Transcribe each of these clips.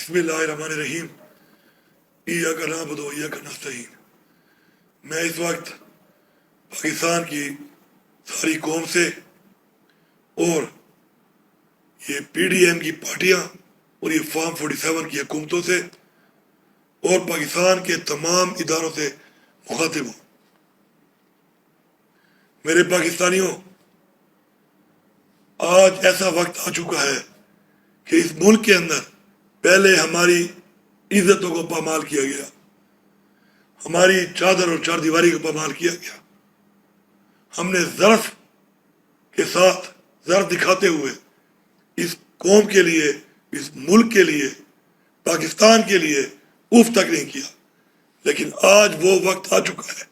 بسم اللہ الرحمن الرحیم ایاک نعبد و ایاک نستعین۔ میں اس وقت پاکستان کی ساری قوم سے اور یہ پی ڈی ایم کی پارٹیاں اور یہ فارم 47 کی حکومتوں سے اور پاکستان کے تمام اداروں سے مخاطب ہوں۔ میرے پاکستانیوں، آج ایسا وقت آ چکا ہے کہ اس ملک کے اندر پہلے ہماری عزتوں کو پامال کیا گیا، ہماری چادر اور چار دیواری کو پامال کیا گیا۔ ہم نے ظرف کے ساتھ ظرف دکھاتے ہوئے اس قوم کے لیے، اس ملک کے لیے، پاکستان کے لیے اف تک نہیں کیا۔ لیکن آج وہ وقت آ چکا ہے،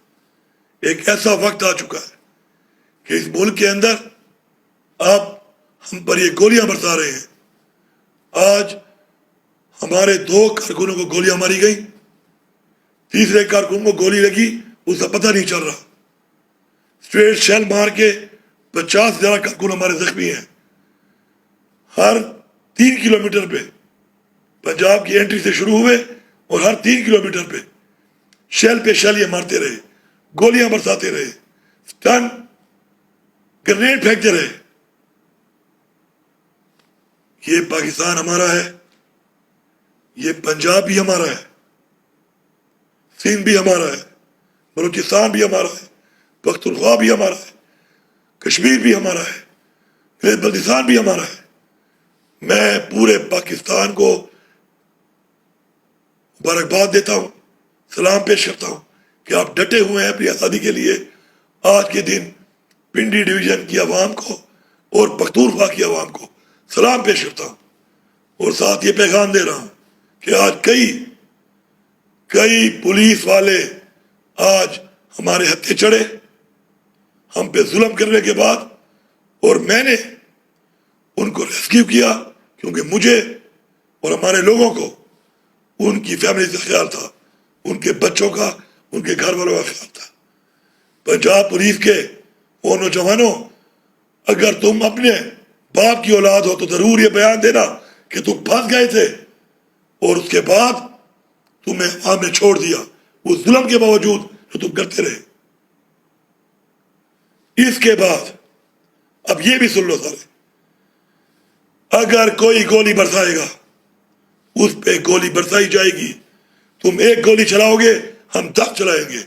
ایک ایسا وقت آ چکا ہے کہ اس ملک کے اندر آپ ہم پر یہ گولیاں برسا رہے ہیں۔ آج ہمارے 2 کارکنوں کو گولیاں ماری گئی، تیسرے کارکن کو گولی لگی، اس کا پتہ نہیں چل رہا۔ اسٹریٹ شیل مار کے 50 سے زیادہ کارکن ہمارے زخمی ہیں۔ ہر 3 کلومیٹر پہ پنجاب کی انٹری سے شروع ہوئے اور ہر 3 کلومیٹر پہ شیل یہ مارتے رہے، گولیاں برساتے رہے، سٹن گرنیڈ پھینکتے رہے۔ یہ پاکستان ہمارا ہے، یہ پنجاب بھی ہمارا ہے، سندھ بھی ہمارا ہے، بلوچستان بھی ہمارا ہے، پختونخوا بھی ہمارا ہے، کشمیر بھی ہمارا ہے، گلیت بلتستان بھی ہمارا ہے۔ میں پورے پاکستان کو مبارکباد دیتا ہوں، سلام پیش کرتا ہوں کہ آپ ڈٹے ہوئے ہیں اپنی آزادی کے لیے۔ آج کے دن پنڈی ڈویژن کی عوام کو اور پختونخوا کی عوام کو سلام پیش کرتا ہوں، اور ساتھ یہ پیغام دے رہا ہوں کہ آج کئی پولیس والے آج ہمارے ہتھے چڑھے ہم پہ ظلم کرنے کے بعد، اور میں نے ان کو ریسکیو کیا کیونکہ مجھے اور ہمارے لوگوں کو ان کی فیملی سے خیال تھا، ان کے بچوں کا، ان کے گھر والوں کا خیال تھا۔ پنجاب پولیس کے وہ نوجوانوں، اگر تم اپنے باپ کی اولاد ہو تو ضرور یہ بیان دینا کہ تم پھنس گئے تھے اور اس کے بعد تمہیں عوام نے چھوڑ دیا، اس ظلم کے باوجود جو تم کرتے رہے۔ اس کے بعد اب یہ بھی سن لو سارے، اگر کوئی گولی برسائے گا اس پہ گولی برسائی جائے گی۔ تم ایک گولی چلاؤ گے، ہم 10 چلائیں گے۔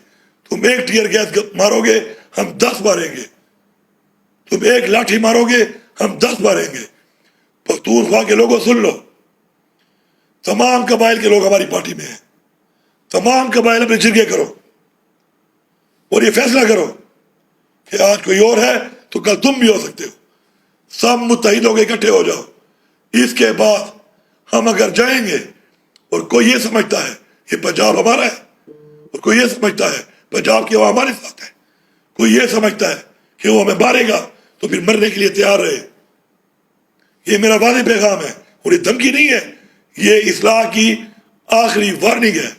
تم ایک ٹیئر گیس مارو گے، ہم 10 ماریں گے۔ تم ایک لاٹھی مارو گے، ہم 10 ماریں گے۔ پختونخوا کے لوگوں سن لو، تمام قبائل کے لوگ ہماری پارٹی میں ہیں۔ تمام قبائل اپنے جرگے کرو اور یہ فیصلہ کرو کہ آج کوئی اور ہے تو کل تم بھی ہو سکتے ہو۔ سب متحد ہو کے اکٹھے ہو جاؤ۔ اس کے بعد ہم اگر جائیں گے اور کوئی یہ سمجھتا ہے کہ پنجاب ہمارا ہے، اور کوئی یہ سمجھتا ہے پنجاب کی عوام ہمارے ساتھ ہے، کوئی یہ سمجھتا ہے کہ وہ ہمیں مارے گا تو پھر مرنے کے لیے تیار رہے۔ یہ میرا واضح پیغام ہے اور یہ دھمکی نہیں ہے، یہ اصلاح کی آخری وارننگ ہے۔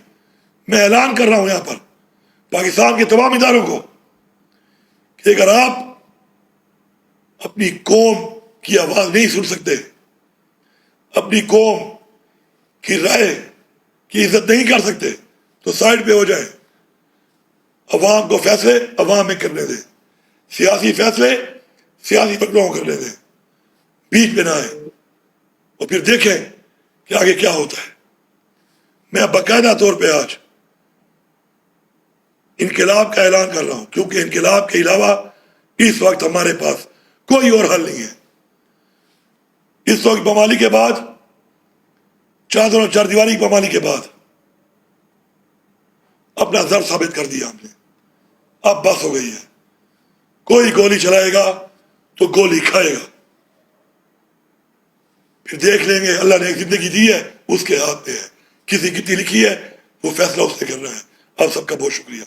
میں اعلان کر رہا ہوں یہاں پر پاکستان کے تمام اداروں کو کہ اگر آپ اپنی قوم کی آواز نہیں سن سکتے، اپنی قوم کی رائے کی عزت نہیں کر سکتے تو سائڈ پہ ہو جائیں۔ عوام کو فیصلے عوام میں کرنے دیں، سیاسی فیصلے سیاسی فیصلوں کو کرنے دیں، بیچ میں نہ آئیں، اور پھر دیکھیں کہ آگے کیا ہوتا ہے۔ میں باقاعدہ طور پہ آج انقلاب کا اعلان کر رہا ہوں، کیونکہ انقلاب کے علاوہ اس وقت ہمارے پاس کوئی اور حل نہیں ہے۔ اس وقت پامالی کے بعد، چادر اور چار دیواری کی پامالی کے بعد اپنا زر ثابت کر دیا ہم نے۔ اب بس ہو گئی ہے، کوئی گولی چلائے گا تو گولی کھائے گا۔ پھر دیکھ لیں گے، اللہ نے ایک زندگی دی ہے اس کے ہاتھ میں ہے، کسی کتنی لکھی ہے وہ فیصلہ اس نے کرنا ہے۔ آپ سب کا بہت شکریہ۔